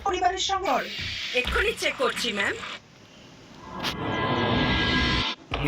পরিবারের সঙ্গে এক্ষুনি চেক করছি ম্যাম।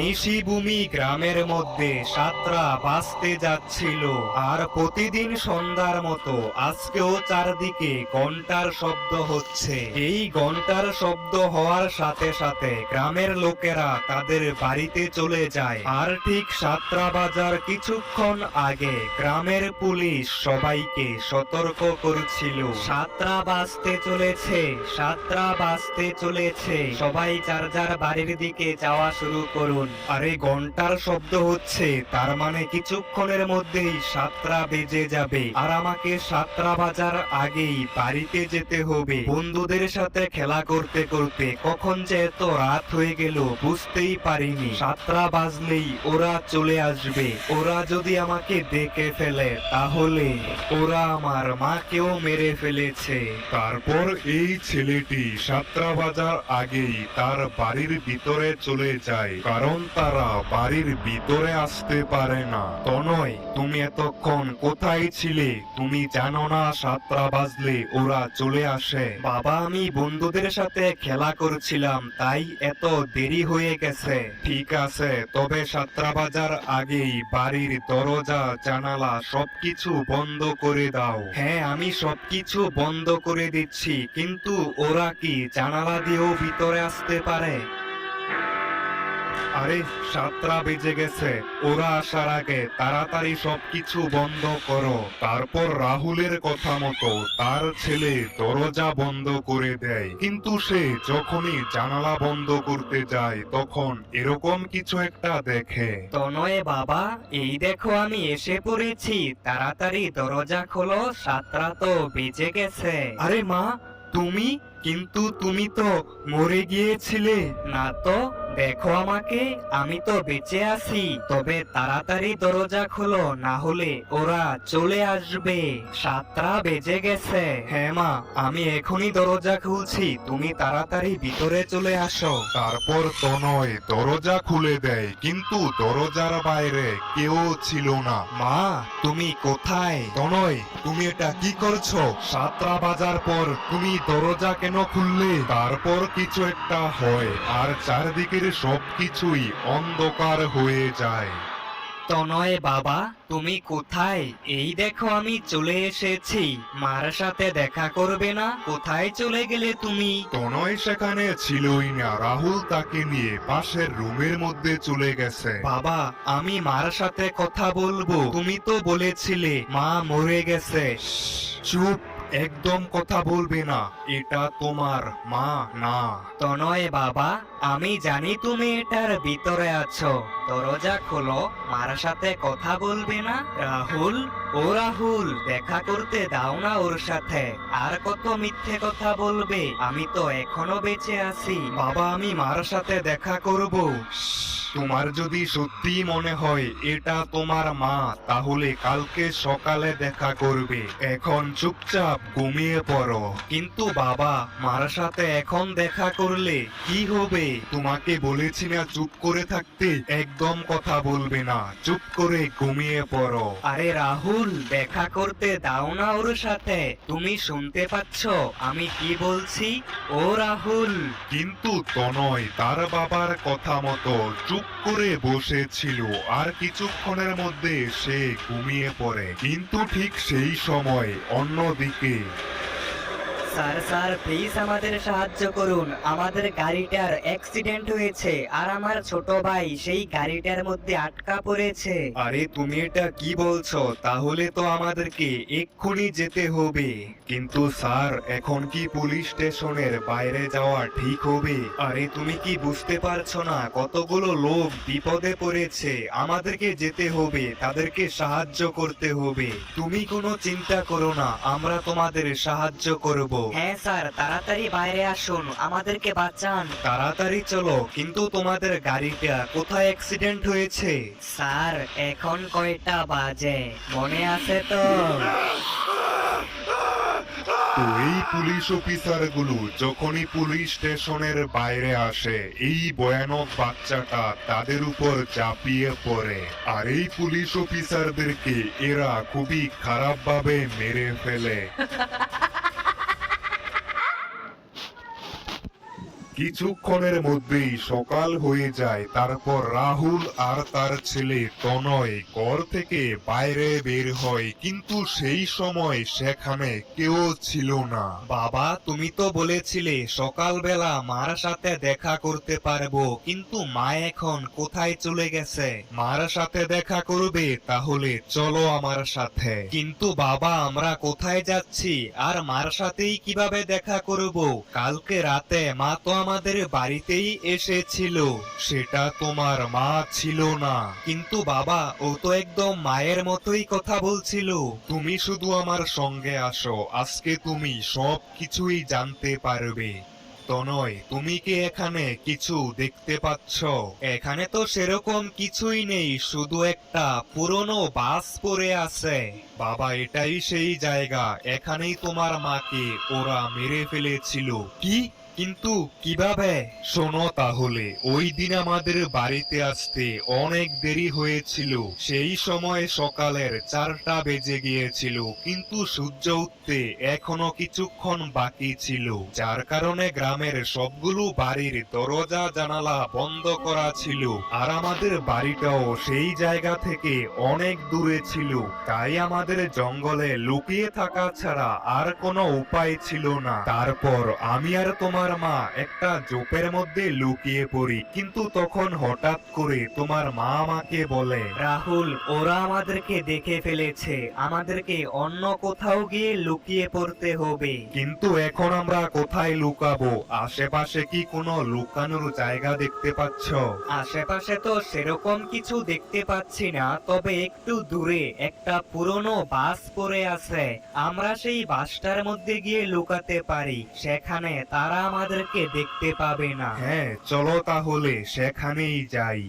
নিশিভূমি গ্রামের মধ্যে সাতরা বাজতে যাচ্ছিল, আর প্রতিদিন সন্ধ্যার মতো আজকেও চারদিকে ঘন্টার শব্দ হচ্ছে। এই ঘন্টার শব্দ হওয়ার সাথে সাথে গ্রামের লোকেরা তাদের বাড়িতে চলে যায়। আর ঠিক সাতটা বাজার কিছুক্ষণ আগে গ্রামের পুলিশ সবাইকে সতর্ক করছিল, সাতটা বাজতে চলেছে, সাতটা বাজতে চলেছে, সবাই যার যার বাড়ির দিকে যাওয়া শুরু করুন। আরে ঘন্টার শব্দ হচ্ছে, তার মানে কিছুক্ষণের মধ্যেই সাতটা বেজে যাবে, আর আমাকে সাতটা বাজার আগেই বাড়িতে যেতে হবে। বন্ধুদের সাথে খেলা করতে করতে কখন যে এত রাত হয়ে গেল বুঝতেই পারিনি। সাতটা বাজলেই ওরা চলে আসবে। ওরা যদি আমাকে দেখে ফেলে তাহলে ওরা আমার মাকেও মেরে ফেলেছে। তারপর এই ছেলেটি সাতটা বাজার আগেই তার বাড়ির ভিতরে চলে যায়, কারণ তারা বাড়ির ভিতরে আসতে পারে না। তনয়, তুমি এতক্ষণ কোথায় ছিলে? তুমি জানো না সাতটা বাজলে ওরা চলে আসে? বাবা, আমি বন্ধুদের সাথে খেলা করছিলাম, তাই এত দেরি হয়ে গেছে। ঠিক আছে, তবে সাতটা বাজার আগেই বাড়ির দরজা জানালা সবকিছু বন্ধ করে দাও। হ্যাঁ, আমি সবকিছু বন্ধ করে দিচ্ছি, কিন্তু ওরা কি জানালা দিয়েও ভিতরে আসতে পারে? আরে সাতটা বেজে গেছে, ওরা আসার আগে তাড়াতাড়ি সবকিছু বন্ধ করো। তারপর রাহুলের কথা মতো তার ছেলে দরজা বন্ধ করে দেয়, কিন্তু সে যখনই জানালা বন্ধ করতে যায় তখন এরকম কিছু একটা দেখে। তনয় বাবা, এই দেখো আমি এসে পড়েছি, তাড়াতাড়ি দরজা খোলো, সাতটা তো বেজে গেছে। আরে মা, তুমি? কিন্তু তুমি তো মরে গিয়েছিলে। না তো, দেখো আমাকে, আমি তো বেঁচে আছি। তবে তাড়াতাড়ি দরজা খোলো, না হলে ওরা চলে আসবে। সাতটা বেজে গেছে। হ্যাঁ মা, আমি এখনই দরজা খুলছি, তুমি তাড়াতাড়ি ভিতরে চলে আসো। তারপর তনয় দরজা খুলে দেয়, কিন্তু দরজার বাইরে কেউ ছিল না। মা, তুমি কোথায়? তনয়, তুমি এটা কি করছো? সাতটা বাজার পর তুমি দরজা কেন খুললে? তারপর কিছু একটা হয়, আর চারদিকের সবকিছুই অন্ধকার হয়ে যায়। তনয় বাবা, তুমি কোথায়? এই দেখো আমি চলে এসেছি, মার সাথে দেখা করবে না? কোথায় চলে গেলে তুমি? তনয় সেখানে ছিলই না, রাহুল তাকে নিয়ে পাশের রুমের মধ্যে চলে গেছে। বাবা, আমি মার সাথে কথা বলবো, তুমি তো বলেছিলে মা মরে গেছে। চুপ, একদম কথা বলবে না, এটা তোমার মা না। তনয় বাবা, আমি জানি তুমি এটার ভিতরে আছো, দরজা খোলো, মার সাথে কথা বলবে না? রাহুল, ও রাহুল, দেখা করতে দাও না ওর সাথে। আর কত মিথ্যে কথা বলবে, আমি তো এখনো বেঁচে আছি। বাবা, আমি মার সাথে দেখা করব। তোমার যদি সত্যি মনে হয় এটা তোমার মা, তাহলে কালকে সকালে দেখা করবে। এখন চুপচাপ ঘুমিয়ে পড়ো। কিন্তু বাবা, মার সাথে এখন দেখা করলে কি হবে? তোমাকে বলেছি না চুপ করে থাকতে? একদম কথা বলবে না, চুপ করে ঘুমিয়ে পড়ো। আরে রাহুল, দেখা করতে দাও না ওর সাথে। তুমি শুনতে পাচ্ছ আমি কি বলছি? ও রাহুল। কিন্তু তনয় তার বাবার কথা মতো চুপ করে বসেছিল, আর কিছুক্ষণের মধ্যে সে ঘুমিয়ে পড়ে। কিন্তু ঠিক সেই সময় অন্যদিকে স্যার স্যার, প্লিজ আমাদের সাহায্য করুন, আমাদের গাড়িটার অ্যাক্সিডেন্ট হয়েছে, আর আমার ছোট ভাই সেই গাড়িটার মধ্যে আটকা পড়েছে। আরে তুমি এটা কি বলছো? তাহলে তো আমাদেরকে এক্ষুনি যেতে হবে। কিন্তু স্যার, এখন কি পুলিশ স্টেশনের বাইরে যাওয়া ঠিক হবে? আরে তুমি কি বুঝতে পারছো না, কতগুলো লোক বিপদে পড়েছে, আমাদেরকে যেতে হবে, তাদেরকে সাহায্য করতে হবে। তুমি কোনো চিন্তা করো না, আমরা তোমাদের সাহায্য করব। হ্যাঁ স্যার, তাড়াতাড়ি বাইরে আসুন, আমাদেরকে বাঁচান। তাড়াতাড়ি চলো, কিন্তু তোমাদের গাড়িটা কোথায় অ্যাক্সিডেন্ট হয়েছে? স্যার, এখন কয়টা বাজে মনে আছে তো? তো এই পুলিশ অফিসারগুলো যখনই পুলিশ স্টেশনের বাইরে আসে, এই ভয়ানক বাচ্চাটা তাদের উপর ঝাঁপিয়ে পড়ে, আর এই পুলিশ অফিসারদেরকে এরা খুবই খারাপভাবে মেরে ফেলে। কিছুক্ষণের মধ্যেই সকাল হয়ে যায়। তারপর রাহুল আর তার ছেলে তনয় ঘর থেকে বাইরে বের হয়, কিন্তু সেই সময় সেখানে কেউ ছিল না। বাবা, তুমি তো বলেছিলে সকালবেলা মার সাথে দেখা করতে পারবো, কিন্তু মা এখন কোথায় চলে গেছে? মার সাথে দেখা করবে? তাহলে চলো আমার সাথে। কিন্তু বাবা, আমরা কোথায় যাচ্ছি আর মার সাথেই কিভাবে দেখা করব? কালকে রাতে মা তো আমাদের বাড়িতেই এসেছিল। সেটা তোমার মা ছিল না। কিন্তু বাবা, ও তো একদম মায়ের মতোই কথা বলছিল। তুমি শুধু আমার সঙ্গে আসো, আজকে তুমি সব কিছুই জানতে পারবে। তনয়, তুমি কি এখানে কিছু দেখতে পাচ্ছ? এখানে তো সেরকম কিছুই নেই, শুধু একটা পুরনো বাস পড়ে আছে। বাবা, এটাই সেই জায়গা, এখানেই তোমার মাকে ওরা মেরে ফেলেছিল। কি? কিন্তু কিভাবে? শোনো তাহলে, ওই দিন আমাদের বাড়িতে আসতে অনেক দেরি হয়েছিল। সেই সময় সকালের 4টা বেজে গিয়েছিল, কিন্তু সূর্য উঠতে এখনো কিছুক্ষণ বাকি ছিল, যার কারণে গ্রামের সবগুলো বাড়ির দরজা জানালা বন্ধ করা ছিল। আর আমাদের বাড়িটাও সেই জায়গা থেকে অনেক দূরে ছিল, তাই আমাদের জঙ্গলে লুকিয়ে থাকা ছাড়া আর কোনো উপায় ছিল না। তারপর আমি আর তোমার মা একটা ঝোপের মধ্যে লুকিয়ে পড়ি, কিন্তু তখন হঠাৎ করে তোমার মা আমাকে বলে, রাহুল, ওরা আমাদেরকে দেখে ফেলেছে, আমাদেরকে অন্য কোথাও গিয়ে লুকিয়ে পড়তে হবে। কিন্তু এখন আমরা কোথায় লুকাবো? আশেপাশে কি কোনো লুকানোর জায়গা দেখতে পাচ্ছ? আশেপাশে তো সেরকম কিছু দেখতে পাচ্ছি না, তবে একটু দূরে একটা পুরনো বাস পড়ে আছে। আমরা সেই বাসটার মধ্যে গিয়ে লুকাতে পারি, সেখানে তারা আমাদেরকে দেখতে পাবে না। হ্যাঁ, চলো তাহলে সেখানেই যাই।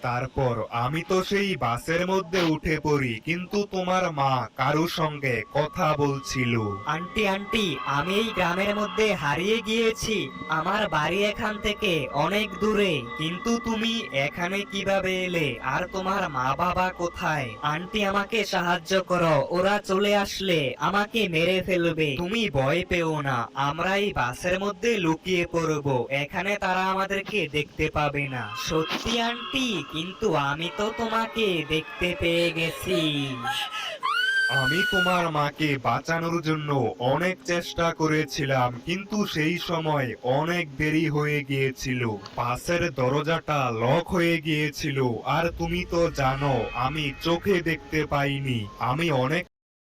তারপর আমি তো সেই বাসের মধ্যে উঠে পড়ি, কিন্তু তোমার মা কারুর সঙ্গে কথা বলছিল। আন্টি আন্টি, আমি এই গ্রামের মধ্যে হারিয়ে গিয়েছি, আমার বাড়ি এখান থেকে অনেক দূরে, কিন্তু তুমি এখানে কিভাবে এলে আর তোমার মা বাবা কোথায়? আন্টি, আমাকে সাহায্য করো, ওরা চলে আসলে আমাকে মেরে ফেলবে। তুমি ভয় পেও না, আমরা এই বাসের মধ্যে লুকিয়ে পড়বো, এখানে তারা আমাদেরকে দেখতে পাবে না। সত্যি আন্টি? কিন্তু আমি তো তোমাকে দেখতে পেয়ে গেছি। আমি তোমার মাকে বাঁচানোর জন্য অনেক চেষ্টা করেছিলাম, কিন্তু সেই সময় অনেক দেরি হয়ে গিয়েছিল। বাসের দরজাটা লক হয়ে গিয়েছিল, আর তুমি তো জানো আমি চোখে দেখতে পাইনি। আমি অনেক